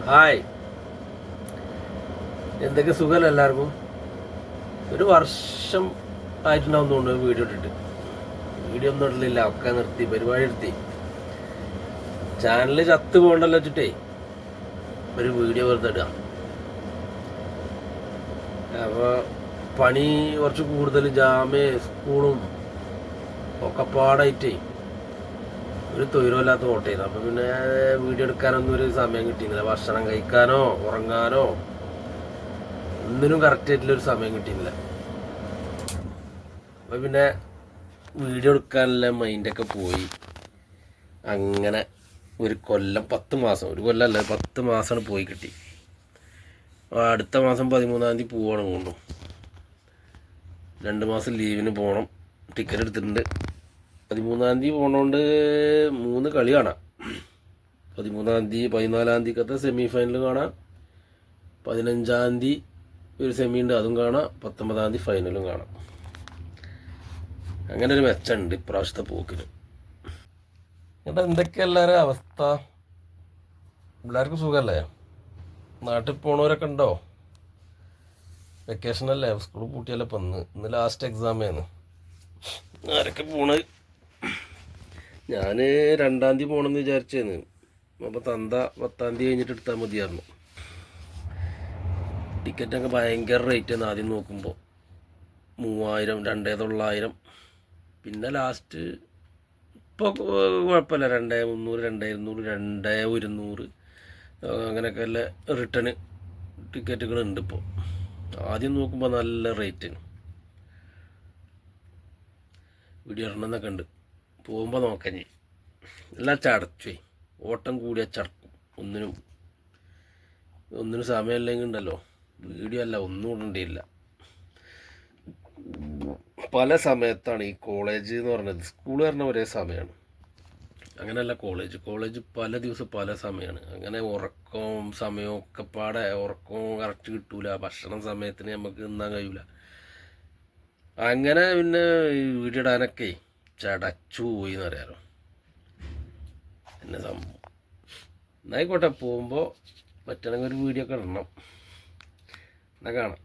Hi, എന്തൊക്കെ സുഖമല്ല എല്ലാവർക്കും. ഒരു വർഷം ആയിട്ടുണ്ടാവും തോന്നുന്നു വീഡിയോ ഇട്ടിട്ട്. വീഡിയോ ഒന്നും ഇടലില്ല, ഒക്കെ നിർത്തി, പരിപാടി നിർത്തി. ചാനൽ ചത്ത് പോകണ്ടല്ലോ വെച്ചിട്ടേ ഒരു വീഡിയോ വെറുതെ ഇടുക. അപ്പോൾ പണി കുറച്ച് കൂടുതൽ, ജാമ്യ സ്കൂളും ഒക്കെ പാടായിട്ടേ ഒരു തൊഴിലുമില്ലാത്ത ഓട്ടേന്ന്. അപ്പം പിന്നെ വീഡിയോ എടുക്കാനൊന്നും ഒരു സമയം കിട്ടിയിരുന്നില്ല. ഭക്ഷണം കഴിക്കാനോ ഉറങ്ങാനോ ഒന്നിനും കറക്റ്റായിട്ടുള്ളൊരു സമയം കിട്ടിയിരുന്നില്ല. അപ്പം പിന്നെ വീഡിയോ എടുക്കാനുള്ള മൈൻഡൊക്കെ പോയി. അങ്ങനെ ഒരു കൊല്ലം 10 മാസം, ഒരു കൊല്ലമല്ല 10 മാസമാണ് പോയി കിട്ടി. അടുത്ത മാസം 13-ാം തീയതി പോവാണ് കൊണ്ടും. 2 മാസം ലീവിന് പോകണം. ടിക്കറ്റ് എടുത്തിട്ടുണ്ട്. 13-ാം തീയതി പോകണോണ്ട് 3 കളി കാണാം. 13-ാം തീയതി 14-ാം തീയതിക്കത്തെ സെമി ഫൈനൽ കാണാം. 15-ാം തീയതി ഒരു സെമി ഉണ്ട്, അതും കാണാം. 19-ാം തീയതി ഫൈനലും കാണാം. അങ്ങനെ ഒരു മെച്ചമുണ്ട് ഇപ്രാവശ്യത്തെ പോക്കിന്. എന്നിട്ട് എന്തൊക്കെയാ എല്ലാവരും അവസ്ഥ? എല്ലാവർക്കും സുഖമല്ലേ? നാട്ടിൽ പോണവരൊക്കെ ഉണ്ടോ? വെക്കേഷനല്ലേ, സ്കൂൾ പൂട്ടിയല്ലേ. ഇപ്പം ഇന്ന് ലാസ്റ്റ് എക്സാമായിരുന്നു. ആരൊക്കെ പോണത്? ഞാൻ 2-ാം തീയതി പോകണമെന്ന് വിചാരിച്ചേന്ന്. അപ്പോൾ തന്ത 10-ാം തീയതി കഴിഞ്ഞിട്ട് എടുത്താൽ മതിയായിരുന്നു. ടിക്കറ്റൊക്കെ ഭയങ്കര റേറ്റാണ് ആദ്യം നോക്കുമ്പോൾ. 3000, 2900. പിന്നെ ലാസ്റ്റ് ഇപ്പോൾ കുഴപ്പമില്ല, 2300, 2200, 2100 അങ്ങനെയൊക്കെ അല്ല റിട്ടേൺ ടിക്കറ്റുകളുണ്ട് ഇപ്പോൾ. ആദ്യം നോക്കുമ്പോൾ നല്ല റേറ്റിന് വീഡിയോ ഇടണമെന്നൊക്കെ ഉണ്ട്. പോകുമ്പോൾ നോക്കാൻ എല്ലാം ചടച്ചു. ഓട്ടം കൂടിയാൽ ചടക്കും. ഒന്നിനും സമയമില്ലെങ്കിൽ ഉണ്ടല്ലോ, വീഡിയോ അല്ല ഒന്നും ഇടേണ്ടിയില്ല. പല സമയത്താണ് ഈ കോളേജ് എന്ന് പറഞ്ഞത്. സ്കൂൾ പറഞ്ഞ ഒരേ സമയമാണ്, അങ്ങനെയല്ല കോളേജ് പല ദിവസം പല സമയമാണ്. അങ്ങനെ ഉറക്കവും സമയവും ഒക്കെ പാടെ, ഉറക്കവും കറക്റ്റ് കിട്ടൂല, ഭക്ഷണം സമയത്തിന് നമുക്ക് തിന്നാൻ കഴിയൂല. അങ്ങനെ പിന്നെ വീഡിയോ ഇടാനൊക്കെ ചടച്ചു പോയി എന്നറിയാലോ. എന്നെ സംഭവം എന്നായിക്കോട്ടെ, പോകുമ്പോൾ പറ്റണമെങ്കിൽ ഒരു വീഡിയോ ഒക്കെ ഇടണം. എന്നാ കാണാം.